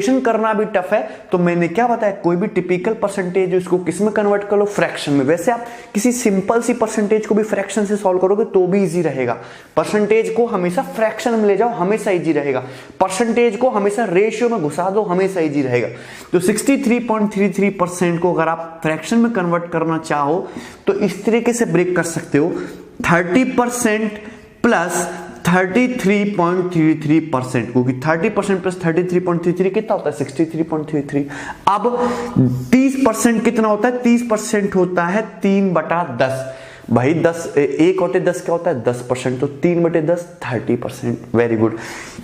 करना भी टफ है, तो मैंने क्या बताया, कोई भी टिपिकल परसेंटेज इसको किस में कन्वर्ट कर लो, फ्रैक्शन में। वैसे आप किसी सिंपल सी परसेंटेज को भी फ्रैक्शन से सॉल्व करोगे तो भी इजी रहेगा। परसेंटेज को हमेशा फ्रैक्शन में ले जाओ, हमेशा इजी रहेगा। परसेंटेज को हमेशा रेशियो में घुसा दो, हमेशा इजी रहेगा। तो 63.33% को अगर आप फ्रैक्शन में कन्वर्ट करना चाहो तो इस तरीके से ब्रेक कर सकते हो, 30% प्लस 33.33%, क्योंकि 30% प्लस 33.33 कितना होता है, 63.33। अब 30% कितना होता है, 30% होता है 3/10। भाई 10 1 होते 10 क्या होता है, 10%, तो 3/10 30%। Very good.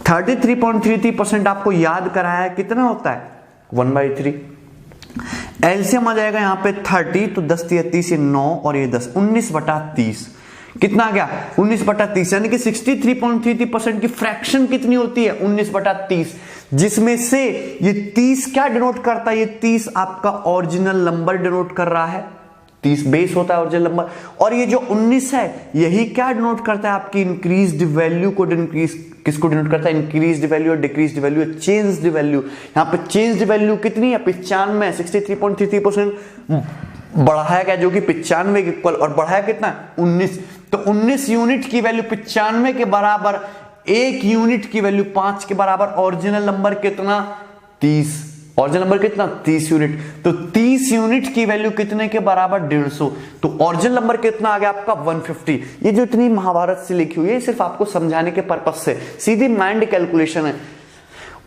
33.33% आपको याद कराया कितना होता है, 1/3। एलसीएम आ जाएगा यहाँ पे 30, तो 10 × 30 ये 9 और ये 10, 19/30 कितना आ गया, 19/30। यानी कि 63.33% की फ्रैक्शन कितनी होती है, 19/30, जिसमें से ये 30 क्या डिनोट करता है, ये 30 आपका ओरिजिनल नंबर डिनोट कर रहा है, 30 बेस होता है ओरिजिनल नंबर। और ये जो 19 है यही क्या डिनोट करता है, आपकी इंक्रीज्ड वैल्यू को किसको डिनोट करता है, इंक्रीज्ड वैल्यू और डिक्रीज्ड वैल्यू, चेंज्ड वैल्यू। यहाँ पे चेंज्ड वैल्यू कितनी है, 95। 63.33% बढ़ा है क्या, जो कि 95 के इक्वल, और बढ़ा है कितना, 19। तो 19 यूनिट की वैल्यू 95 के बराबर, 1 यूनिट की वैल्यू 5 के बराबर, ओरिजिनल नंबर कितना, 30। ओरिजिनल नंबर कितना, 30 यूनिट। तो 30 यूनिट की वैल्यू कितने के बराबर, 150। तो ओरिजिनल नंबर कितना आ गया आपका, 150। ये जो इतनी महाभारत से लिखी हुई है सिर्फ आपको समझाने के पर्पस से, सीधी माइंड कैलकुलेशन है।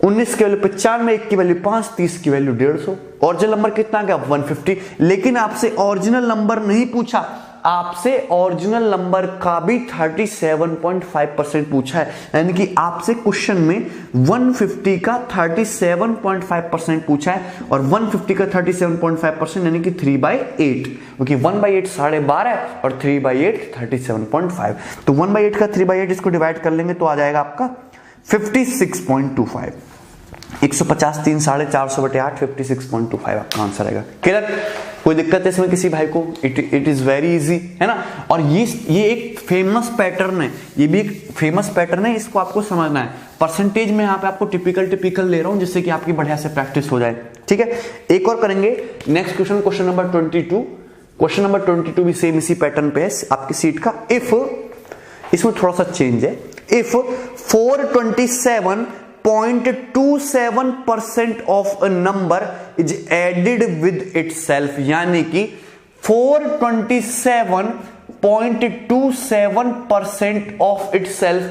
19 की वैल्यू 95, 1 की वैल्यू 5, 30 की वैल्यू 150। ओरिजिनल नंबर कितना आ गया, 150। लेकिन आपसे ओरिजिनल नंबर नहीं पूछा, आपसे ओरिजिनल नंबर का भी 37.5% पूछा है। यानी कि आपसे क्वेश्चन में 150 का 37.5% पूछा है, और 150 का 37.5% यानी कि 3/8, क्योंकि 1/8 12.5 और 3/8 37.5। तो 1/8 का 3/8 इसको डिवाइड कर लेंगे तो आ जाएगा आपका 56.25। 150 3 450/8, 56.25 आपका आंसर आएगा। क्लियर? कोई दिक्कत है इसमें किसी भाई को? इट इज वेरी इजी, है ना। और ये एक फेमस पैटर्न है, ये भी एक फेमस पैटर्न है, इसको आपको समझना है। परसेंटेज में यहाँ पे आपको टिपिकल ले रहा हूं, जिससे कि आपकी बढ़िया से प्रैक्टिस हो जाए। ठीक है, एक और करेंगे। Next question, question number 22। Question number 22 भी सेम इसी पैटर्न पे है आपकी सीट का। इफ, इसमें थोड़ा सा चेंज है, if 427.27% of a number is added with itself, यानी कि 427.27% of itself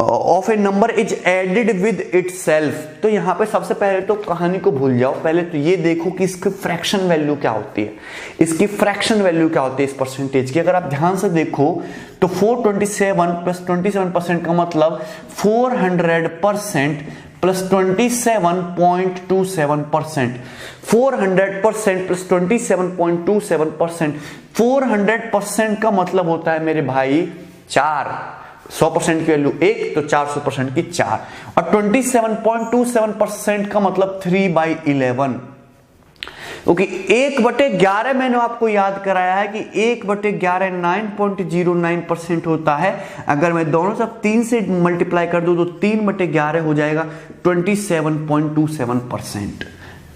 of a number is added with itself. तो यहां पे सबसे पहले तो कहानी को भूल जाओ, पहले तो ये देखो कि इसकी फ्रैक्शन वैल्यू क्या होती है, इसकी फ्रैक्शन वैल्यू क्या होती है इस परसेंटेज की। अगर आप ध्यान से देखो तो 427 प्लस 27% का मतलब 400% प्लस 27.27%। 400% प्लस 27.27%। 400% का मतलब होता है मेरे भाई 4। 100% की वैल्यू 1, तो 400% की 4। और 27.27% का मतलब 3/11, क्योंकि 1/11 मैंने आपको याद कराया है कि 1/11 9.09% होता है। अगर मैं दोनों सब 3 से मल्टीप्लाई कर दूं तो 3/11 हो जाएगा 27.27%।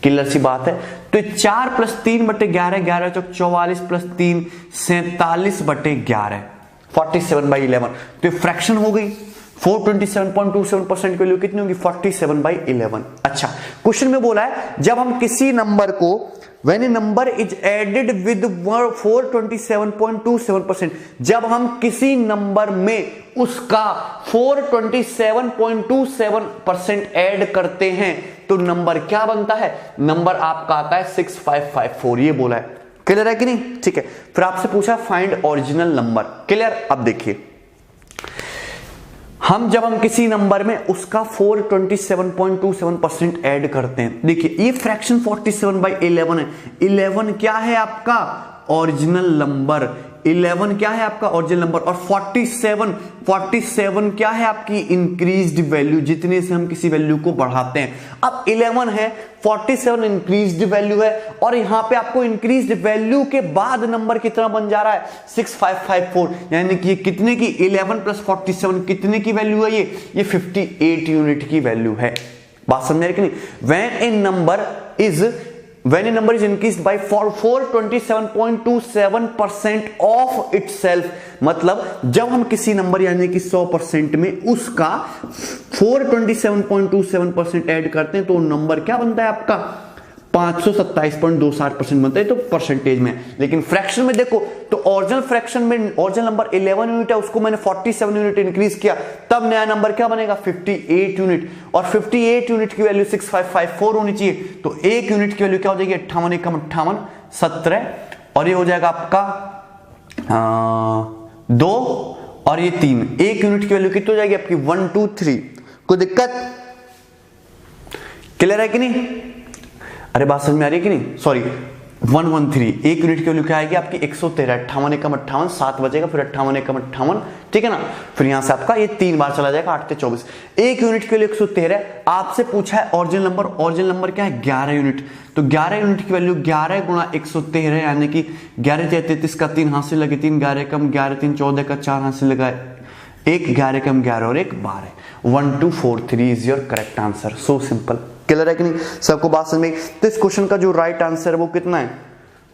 क्लियर सी बात है। तो 4 प्लस 3/11, 11 चौक 44 प्लस 3 47/11, 47/11। तो फ्रैक्शन हो गई। 427.27% की वैल्यू कितनी होगी, 47/11। अच्छा, क्वेश्चन में बोला है जब हम किसी नंबर को, when a number is added with 427.27%, जब हम किसी नंबर में उसका 427.27% ऐड करते हैं तो नंबर क्या बनता है, नंबर आपका आता है 6554। ये बोला है। क्लियर है कि नहीं? ठीक है। फिर आपसे पूछा फाइंड ओरिजिनल नंबर। क्लियर? अब देखिए, जब हम किसी नंबर में उसका 427.27% ऐड करते हैं, देखिए ये फ्रैक्शन 47/11 है। 11 क्या है आपका ओरिजिनल नंबर, 11 क्या है आपका ओरिजिनल नंबर, और 47 क्या है आपकी इंक्रीज्ड वैल्यू, जितने से हम किसी वैल्यू को बढ़ाते हैं। अब 11 है, 47 इंक्रीज्ड वैल्यू है, और यहां पे आपको इंक्रीज्ड वैल्यू के बाद नंबर कितना बन जा रहा है, 6554। यानी कि कितने की, 11 प्लस 47 कितने की वैल्यू है, ये 58 यूनिट की वैल्यू है। बात समझ रहे कि नहीं? When a number is increased by 427.27% of itself, मतलब जब हम किसी नंबर यानी कि 100% में उसका 427.27% ऐड करते हैं तो नंबर क्या बनता है आपका 527.27% बनता है, तो परसेंटेज में। लेकिन फ्रैक्शन में देखो तो ओरिजिनल फ्रैक्शन में ओरिजिनल नंबर 11 यूनिट है, उसको मैंने 47 यूनिट इंक्रीज किया, तब नया नंबर क्या बनेगा 58 यूनिट, और 58 यूनिट की वैल्यू 6554 होनी चाहिए, तो 1 यूनिट की वैल्यू क्या हो जाएगी 58 एकम 58 17, और ये हो जाएगा आपका 2 और ये 3, 1 यूनिट की वैल्यू कितनी हो जाएगी आपकी 1 2 3। कोई दिक्कत? क्लियर है कि नहीं? अरे बात समझ में आ रही है कि नहीं? सॉरी 113, 1 यूनिट की वैल्यू क्या आएगी आपकी 113, 58 एकम 58, 7 बचेगा, फिर 58 एकम 58, ठीक है ना। फिर यहां से आपका ये 3 बार चला जाएगा, 8 से 24, 1 यूनिट के लिए 113। आपसे पूछा है ओरिजिनल नंबर क्या है 11 यूनिट, तो 11 यूनिट की वैल्यू 11 गुणा 113 यानी कि 11 33 का 3 हाथ से लगे 3, 11 कम 11 3 14 का 4 हाथ से लगा 1, 11 कम 11 और 1 12, 1243 is your correct answer. So simple. Clear है कि नहीं? सबको बात समझ में? तो इस क्वेश्चन का जो राइट आंसर है वो कितना है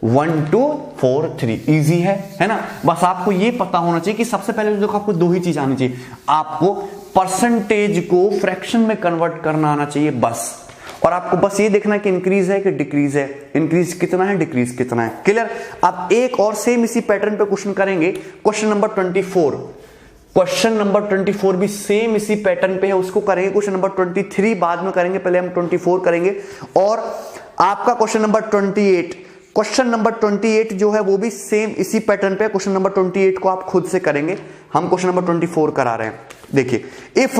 1243। इजी है ना। बस आपको ये पता होना चाहिए कि सबसे पहले देखो आपको 2 ही चीज आनी चाहिए, आपको परसेंटेज को फ्रैक्शन में कन्वर्ट करना आना चाहिए बस, और आपको बस ये देखना है कि इंक्रीज है कि डिक्रीज है, इंक्रीज कितना है डिक्रीज कितना है। क्लियर? आप एक और सेम इसी पैटर्न पे क्वेश्चन करेंगे, क्वेश्चन नंबर 24। क्वेश्चन नंबर 24 भी सेम इसी पैटर्न पे है, उसको करेंगे। क्वेश्चन नंबर 23 बाद में करेंगे, पहले हम 24 करेंगे। और आपका क्वेश्चन नंबर 28 जो है वो भी सेम इसी पैटर्न पे है। क्वेश्चन नंबर 28 को आप खुद से करेंगे, हम क्वेश्चन नंबर 24 करा रहे हैं। देखिए, if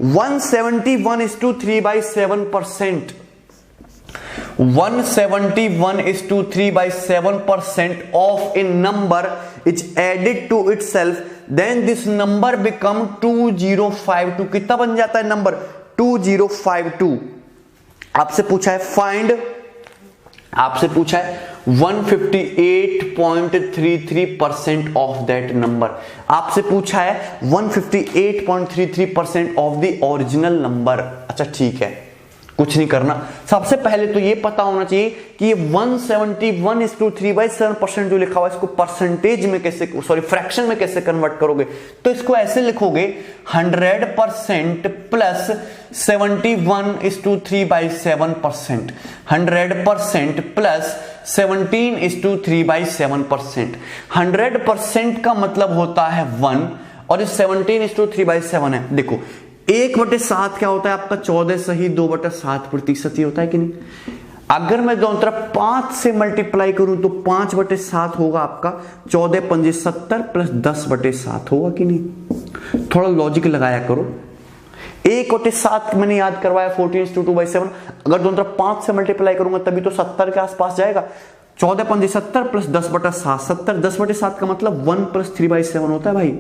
171:3/7%, 171:3/7% of a number is added to itself, then this number become 2052। कितना बन जाता है नंबर 2052। आपसे पूछा है 158.33% ऑफ दैट नंबर। आपसे पूछा है 158.33% ऑफ द ओरिजिनल नंबर। अच्छा ठीक है, कुछ नहीं करना, सबसे पहले तो ये पता होना चाहिए कि ये 171:3/7% जो लिखा हुआ है इसको परसेंटेज में कैसे, सॉरी फ्रैक्शन में कैसे कन्वर्ट करोगे। तो इसको ऐसे लिखोगे 100% प्लस 71:3/7%, 100% प्लस 17:3/7%। 100% का मतलब होता है 1 और इस 17:3/7 है। देखो 1/7 क्या होता है आपका 14 सही 2/7% ही होता है कि नहीं। अगर मैं दोनों तरफ 5 से मल्टीप्लाई करूं तो 5/7 होगा आपका, 14 5 70 प्लस 10/7 होगा कि नहीं। थोड़ा लॉजिक लगाया करो। 1/7 मैंने याद करवाया 14:2/7, अगर दोनों तरफ 5 से मल्टीप्लाई करूंगा तभी तो 70 के आसपास जाएगा। 14 5 70 प्लस 10/7 70, 10/7 का मतलब 1 + 3/7 होता है भाई,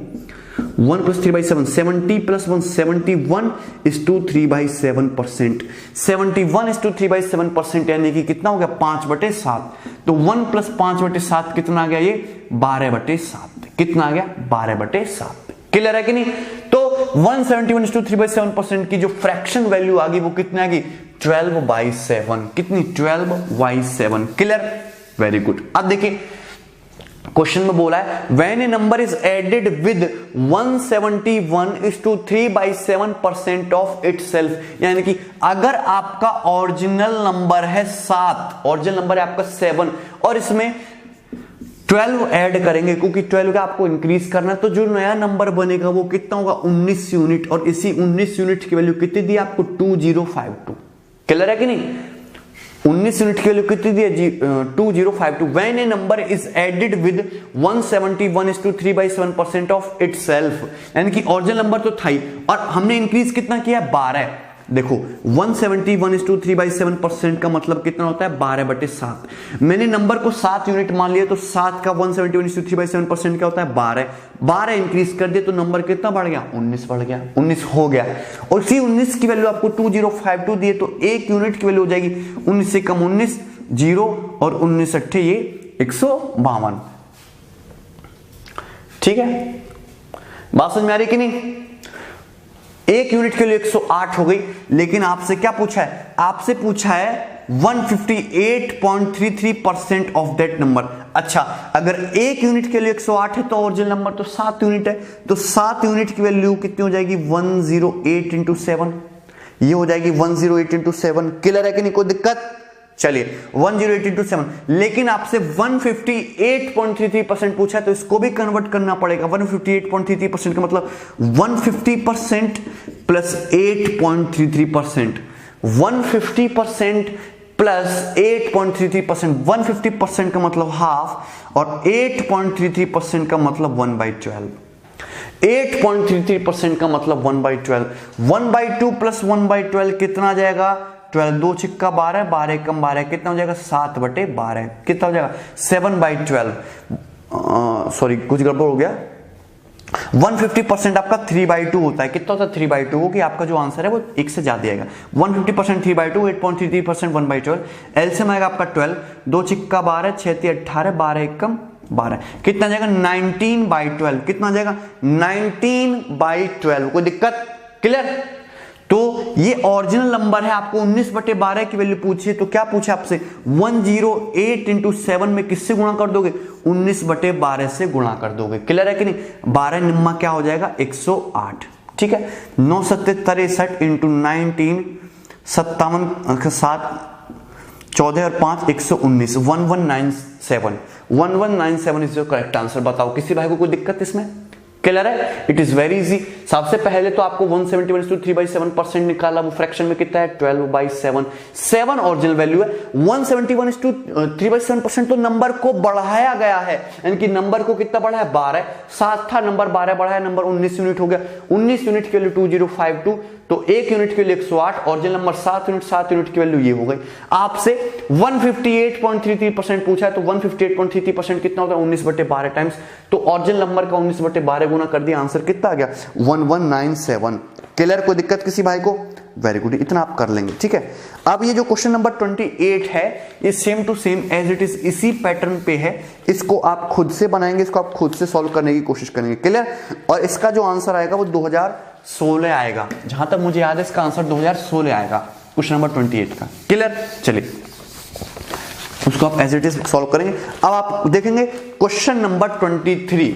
1 + 3/7, 70 + 1 71:3/7%, 71:3/7% यानी कि कितना हो गया 5/7। तो 1 + 5/7 कितना आ गया, ये 12/7। कितना आ गया 12/7। क्लियर है कि नहीं। तो 171:3/7% की जो फ्रैक्शन वैल्यू आ गई वो कितनी आ गई 12/7। कितनी 12/7। Clear, very good. अब देखिए क्वेश्चन में बोला है when a number is added with 171:3/7% of itself, यानी कि अगर आपका ओरिजिनल नंबर है 7, ओरिजिनल नंबर है आपका 7 और इसमें 12 ऐड करेंगे, क्योंकि 12 का आपको इंक्रीज करना है, तो जो नया नंबर बनेगा वो कितना होगा 19 यूनिट, और इसी 19 यूनिट की वैल्यू कितनी दी आपको 2052। क्लियर है कि नहीं। 19 यूनिट की वैल्यू कितनी दी है जी 2052। When a number is added with 171:3/7% of itself, यानी कि ओरिजिनल नंबर तो था ही और हमने इंक्रीज कितना किया 12। देखो 171:3/7% का मतलब कितना होता है 12/7। मैंने नंबर को 7 यूनिट मान लिया तो 7 का 171:3/7% क्या होता है 12। 12 इंक्रीज कर दिया तो नंबर कितना बढ़ गया 19 बढ़ गया, 19 हो गया। और इसी 19 की वैल्यू आपको 2052 दिए तो 1 यूनिट की वैल्यू हो जाएगी 19 से कम 19, 0 और 19 अट्ठे ये 152। ठीक है, बात समझ में आ रही कि नहीं। एक यूनिट के लिए 108 हो गई, लेकिन आपसे क्या पूछा है, आपसे पूछा है 158.33% ऑफ दैट नंबर। अच्छा, अगर एक यूनिट के लिए 108 है तो ओरिजिनल नंबर तो 7 यूनिट है, तो 7 यूनिट की वैल्यू कितनी हो जाएगी, 108 इंटू 7, ये हो जाएगी 108 इंटू 7। क्लियर है कि नहीं, कोई दिक्कत? चलिए 108 इंटू 7, लेकिन आपसे 158.33% पूछा है तो इसको भी कन्वर्ट करना पड़ेगा। 158.33% का मतलब 150% प्लस 8.33%, 150% प्लस 8.33%, 150% का मतलब हाफ और 8.33% का मतलब 1/12, 8.33% का मतलब 1/12, 1/2 प्लस 1/12 कितना आ जाएगा, 12, 2 छिक्का 12, 12 कम 12 कितना हो जाएगा, 7/12, कितना हो जाएगा 7/12, सॉरी कुछ गड़बड़ हो गया। 150% आपका 3/2 होता है, कितना होता है 3/2, हो कि आपका जो आंसर है वो एक से ज्यादा आएगा। 150% 3/2, 8.33% 1/12, एलसीएम आएगा आपका 12, 2 छिक्का 12, 6 × 18, 12 एकम 12, कितना जाएगा 19/12, कितना जाएगा 19/12, कोई दिक्कत? क्लियर? तो ये ओरिजिनल नंबर है, आपको 19/12 की वैल्यू पूछी है, तो क्या पूछा आपसे 108 इंटू 7 में किससे गुणा कर दोगे, 19/12 से गुणा कर दोगे। क्लियर है कि नहीं, 12 निम्मा क्या हो जाएगा 108, ठीक है। 9 7 63 इंटू 19, 57 7 14 और 5 119, 1197, 1197 इज योर करेक्ट आंसर। बताओ किसी भाई को कोई दिक्कत इसमें? क्लियर है? It is very easy. सबसे पहले तो आपको 171 3/7% निकाला, वो फ्रैक्शन में कितना है 12/7, 7 ओरिजिनल वैल्यू है। 171 3/7% तो नंबर को बढ़ाया गया है, यानी कि नंबर को कितना बढ़ा है 12, 7 था नंबर 12 बढ़ाया, नंबर 19 यूनिट हो गया। 19 यूनिट के लिए 2052, तो एक यूनिट के लिए 108, ओरिजिनल नंबर 7 यूनिट, 7 यूनिट की वैल्यू ये हो गई। आपसे 158.33% पूछा है, तो 158.33% कितना होता है 19/12 टाइम्स, तो ओरिजिनल नंबर का 19/12 गुना कर दिया, आंसर कितना आ गया 1197। क्लियर? कोई दिक्कत किसी भाई को? वेरी गुड, इतना आप कर लेंगे, ठीक है। अब ये जो क्वेश्चन नंबर 28 है, ये same to same as it is इसी पैटर्न पे है, इसको आप खुद से बनाएंगे, इसको आप खुद से सॉल्व करने की कोशिश करेंगे। क्लियर? और इसका जो आंसर आएगा वो 2016 आएगा, जहां तक मुझे याद है इसका आंसर 2016 आएगा क्वेश्चन नंबर 28 का। क्लियर? चलिए उसको आप एज इट इज सॉल्व करेंगे। अब आप देखेंगे question number 23,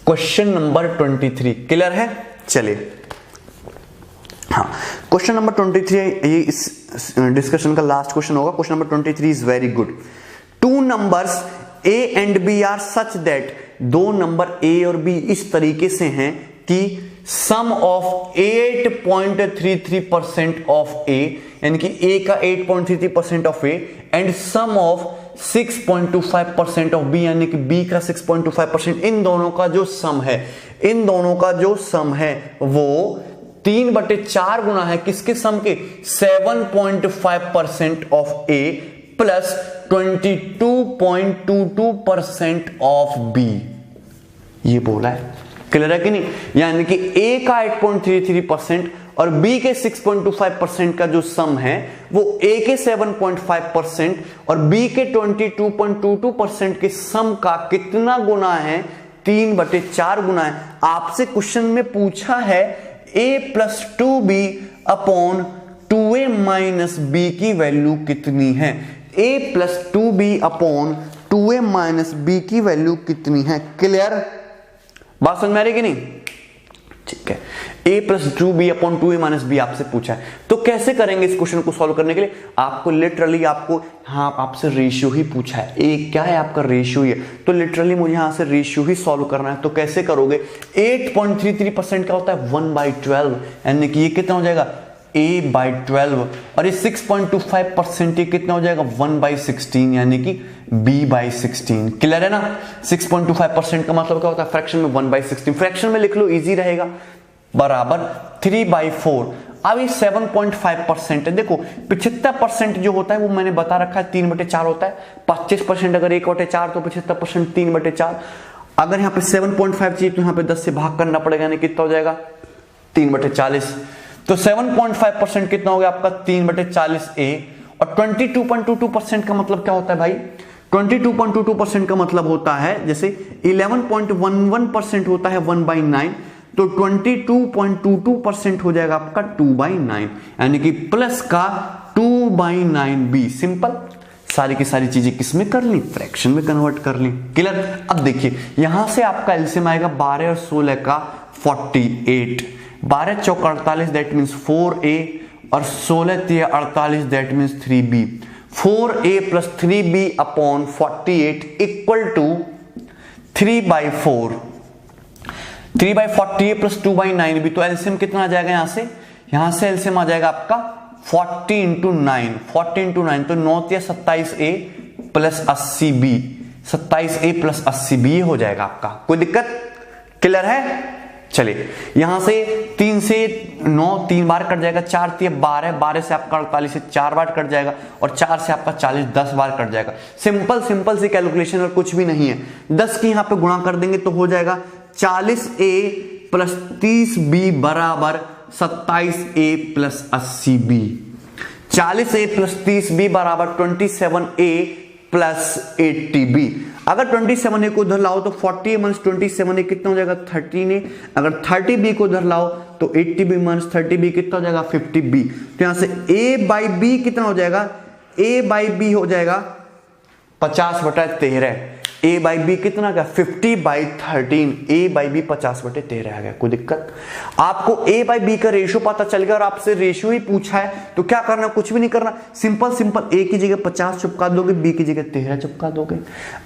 question number 23। Clear है? चलिए हाँ, क्वेश्चन नंबर 23 ये इस डिस्कशन का लास्ट क्वेश्चन होगा। Question number 23 is very good. 2 numbers a and b are such that, दो नंबर a और b इस तरीके से हैं कि सम ऑफ 8.33% ऑफ a, यानी कि a का 8.33% of a and sum of 6.25% of b, यानी कि b का 6.25%, इन दोनों का जो सम है, इन दोनों का जो सम है वो 3/4 गुना है किसके सम के, 7.5% of a plus 22.22% of b, ये बोला है। क्लियर है कि नहीं? यानी कि a का 8.33% और b के 6.25% का जो सम है वो a के 7.5% और b के 22.22% के सम का कितना गुना है, 3/4 गुना है। आपसे क्वेश्चन में पूछा है a plus 2b upon 2a minus b की वैल्यू कितनी है, a plus 2b upon 2a minus b की वैल्यू कितनी है। क्लियर? बात समझ में आ रही कि नहीं? ठीक है, a plus 2b upon 2a minus b आपसे पूछा है, तो कैसे करेंगे इस क्वेश्चन को सॉल्व करने के लिए? आपको लिटरली आपको हाँ आपसे रेशियो ही पूछा है, a क्या है आपका रेशियो ही है, तो लिटरली मुझे यहां से रेशियो ही सॉल्व करना है। तो कैसे करोगे? 8.33% का होता है 1/12, यानी कि ये कितना हो जाएगा a/12, और ये 6.25% ये कितना हो जाएगा 1/16, यानी कि b/16। क्लियर है ना? 6.25% का मतलब क्या होता है फ्रैक्शन में 1/16, फ्रैक्शन में लिख लो इजी रहेगा, बराबर 3/4। अब ये 7.5% है। देखो 75% जो होता है वो मैंने बता रखा है 3/4 होता है, 25% अगर 1/4 तो 75% 3/4। अगर यहाँ पे 7.5 चाहिए तो यहाँ पे 10 से भाग करना पड़ेगा, यानी कितना हो जाएगा 3/40। तो 7.5% कितना हो गया आपका 3/40a, और 22.22% का मतलब क्या होता है भाई, 22.22% का मतलब होता है जैसे 11.11% होता है 1/9, तो 22.22% हो जाएगा आपका 2/9, यानी कि प्लस का 2/9b। सिंपल, सारी की सारी चीजें किसमें कर ली, फ्रैक्शन में कन्वर्ट कर ली। क्लियर। अब देखिए यहां से आपका एलसीएम आएगा 12 और 16 का 48, 12 चौक 48 दैट मीन्स 4a और 16 3 48 that means 3b। 4a plus 3b upon 48 equal to 3/4, 3/48 plus 2/9b। तो एलसीएम कितना आ जाएगा यहां से एलसीएम आ जाएगा आपका 40 इंटू 9, 40 इंटू 9 तो 9 या 27a plus 80b, 27a plus 80b हो जाएगा आपका। कोई दिक्कत? क्लियर है। चलिए यहां से 3 से 9 3 बार कट जाएगा, 4 3 12, 12 से आपका 48 से 4 बार कट जाएगा और 4 से आपका 40 10 बार कट जाएगा। सिंपल सी कैलकुलेशन और कुछ भी नहीं है। 10 की यहां पे गुणा कर देंगे तो हो जाएगा 40a प्लस 30b बराबर 27a plus 80b। 40a plus 30b बराबर 27a प्लस 80b। अगर 27a को उधर लाओ तो 40a माइनस 27a कितना हो जाएगा 13a। अगर 30b को उधर लाओ तो 80b माइनस 30b कितना हो जाएगा 50b। तो यहां से a बाई बी कितना हो जाएगा, a बाई बी हो जाएगा 50/13, a बाई बी कितना का 50/13, a बाई बी 50/13 आ गया। कोई दिक्कत? आपको a बाई बी का रेशियो पता चल गया और आपसे रेशियो ही पूछा है तो क्या करना, कुछ भी नहीं करना। सिंपल a की जगह 50 चिपका दोगे, b की जगह 13 चिपका दोगे।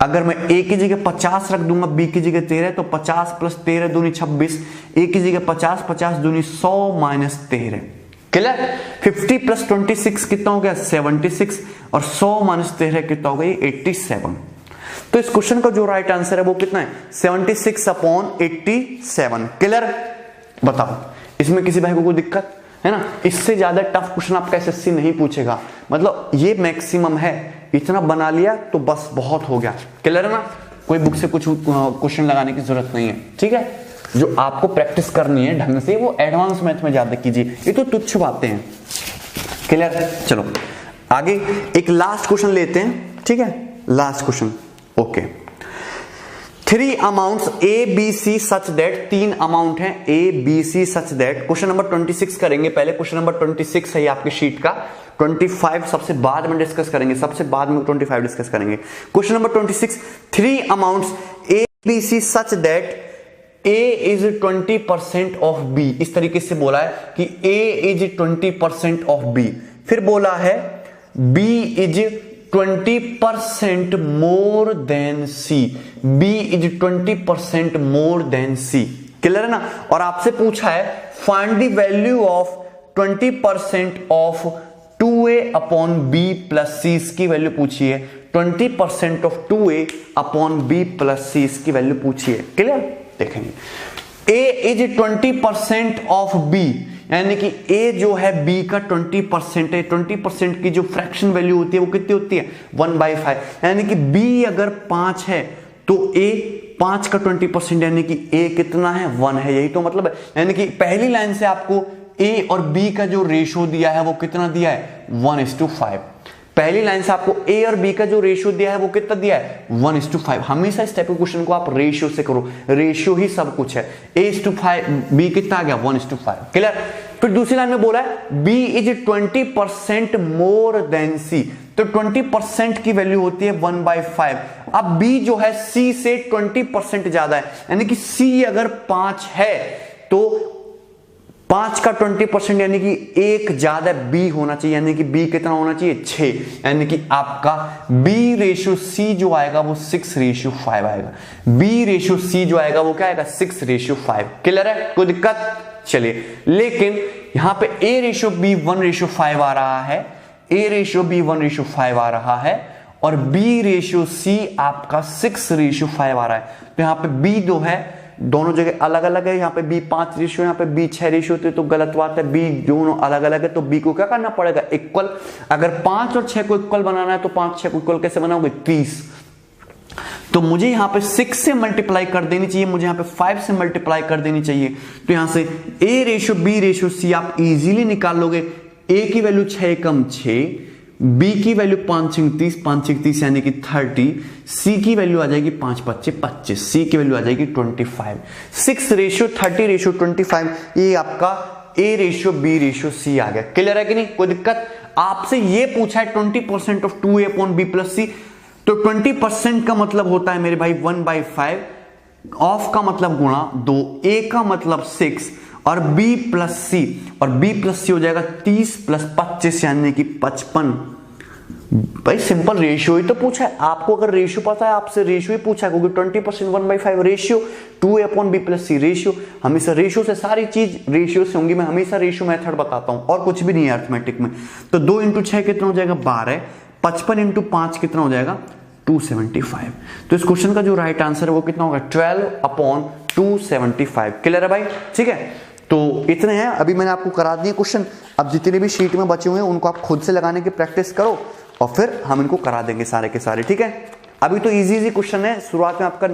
अगर मैं a की जगह 50 रख दूंगा, b की जगह 13 तो 50 प्लस 13 दूनी 26, a की जगह 50, 50 दूनी 100 माइनस 13। क्लियर। 50 प्लस 26 कितना हो गया 76 और 100 माइनस 13 कितना हो गया 87। तो इस क्वेश्चन का जो राइट आंसर है वो कितना है 76/87। क्लियर। बताओ इसमें किसी भाई को कोई दिक्कत है ना? इससे ज्यादा टफ क्वेश्चन आपका एसएससी नहीं पूछेगा, मतलब ये मैक्सिमम है। इतना बना लिया तो बस बहुत हो गया। क्लियर है ना? कोई बुक से कुछ क्वेश्चन लगाने की जरूरत नहीं है। ठीक है, जो आपको प्रैक्टिस करनी है ढंग से वो एडवांस मैथ में ज्यादा कीजिए, ये तो तुच्छ बातें हैं। क्लियर। चलो आगे एक लास्ट क्वेश्चन लेते हैं। ठीक है, last question. Okay, 3 amounts A B C such that, 3 amount है A B C such that. Question number 26 करेंगे पहले। क्वेश्चन नंबर 26 है आपके शीट का। 25 सबसे बाद में डिस्कस करेंगे, सबसे बाद में 25 डिस्कस करेंगे। Question number 26, 3 amounts A B C such that A is 20% of B। इस तरीके से बोला है कि A is 20% ऑफ B। फिर बोला है B is 20% more than C। B is 20% more than C। Clear है ना? और आपसे पूछा है find the value of 20% of 2A upon B plus C। इसकी वैल्यू पूछी है 20% of 2A upon B plus C। इसकी वैल्यू पूछी है। क्लियर। देखेंगे A इज 20% ऑफ B, यानी कि A जो है B का 20% है। 20% की जो फ्रैक्शन वैल्यू होती है वो कितनी होती है 1/5, यानी कि B अगर 5 है तो A 5 का 20% यानी कि A कितना है 1 है। यही तो मतलब है, यानी कि पहली लाइन से आपको A और B का जो रेशियो दिया है वो कितना दिया है 1:5। पहली लाइन से आपको A और B का जो रेशियो दिया है वो कितना दिया है 1:5। हमेशा इस टाइप के क्वेश्चन को आप रेशियो से करो, रेशियो ही सब कुछ है। A:5, B कितना आ गया 1:5। क्लियर। फिर दूसरी लाइन में बोला है B is 20% more than C। तो 20% की वैल्यू होती है 1/5। अब B जो है C से 20% ज्यादा है, यानी कि C अगर 5 है तो 5 का 20% यानी कि 1 ज्यादा B होना चाहिए, यानी कि B कितना होना चाहिए 6, यानी कि आपका B रेशियो C जो आएगा वो 6:5 आएगा। B रेशियो C जो आएगा वो क्या आएगा 6:5। क्लियर है? कोई दिक्कत? चलिए, लेकिन यहां पे A रेशियो B 1:5 आ रहा है, A रेशियो B 1:5 आ रहा है और B रेशियो C आपका 6:5 आ रहा है। तो यहां पे B जो है दोनों जगह अलग अलग है। यहाँ पे B 5 रेशियो, यहाँ पे B 6 रेशियो होते तो गलत बात है। B दोनों अलग अलग है तो B को क्या करना पड़ेगा इक्वल। अगर 5 और 6 को इक्वल बनाना है तो 5 6 को इक्वल कैसे बनाओगे 30। तो मुझे यहाँ पे 6 से मल्टीप्लाई कर देनी चाहिए, मुझे यहाँ पे 5 से मल्टीप्लाई कर देनी चाहिए। तो यहाँ से A ratio B ratio C आप इजीली निकाल लोगे। A की वैल्यू 6 कम 6, बी की वैल्यू 5 × 30, 5 × 30 यानी कि 30, सी की वैल्यू आ जाएगी 5 × 25 25, सी की वैल्यू आ जाएगी 25, 6:30:25, ये आपका A:B:C आ गया। क्लियर है कि नहीं? कोई दिक्कत? आपसे ये पूछा है 20% ऑफ 2A/B+C, तो 20% का मतलब होता है मेरे भाई 1/5, ऑफ का मतलब गुणा 2, A का मतलब 6 और B+C, और B+C हो जाएगा 30 + 25 यानी कि 55। भाई सिंपल रेशियो ही तो पूछा है आपको। अगर रेशियो पता है, आपसे रेशियो ही पूछा है, क्योंकि 20% 1/5 रेशियो, 2A/B+C रेशियो, हमेशा रेशियो से सारी चीज रेशियो से होंगी। मैं हमेशा रेशियो मेथड बताता हूं और कुछ भी नहीं है अर्थमेटिक में। तो 2 × 6 कितना हो जाएगा? 12, 55 × 5 कितना हो जाएगा? 275। तो इस क्वेश्चन का जो राइट आंसर है वो कितना होगा? 12/275। क्लियर है भाई? ठीक है, तो इतने हैं। अभी मैंने आपको करा दिए क्वेश्चन, अब जितने भी शीट में बचे हुए हैं उनको आप खुद से लगाने की प्रैक्टिस करो और फिर हम इनको करा देंगे सारे के सारे। ठीक है, अभी तो इजी क्वेश्चन है, शुरुआत में आपका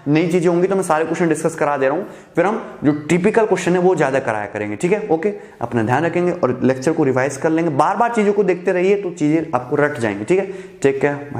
नई चीजें होंगी तो मैं सारे क्वेश्चन डिस्कस करा दे रहा हूं, फिर हम जो टिपिकल क्वेश्चन है वो ज्यादा कराया करेंगे। ठीक है, ओके, अपना ध्यान रखेंगे और लेक्चर को रिवाइज कर लेंगे। बार बार चीजों को देखते रहिए तो चीजें आपको रट जाएंगी। ठीक है, टेक केयर, बाय।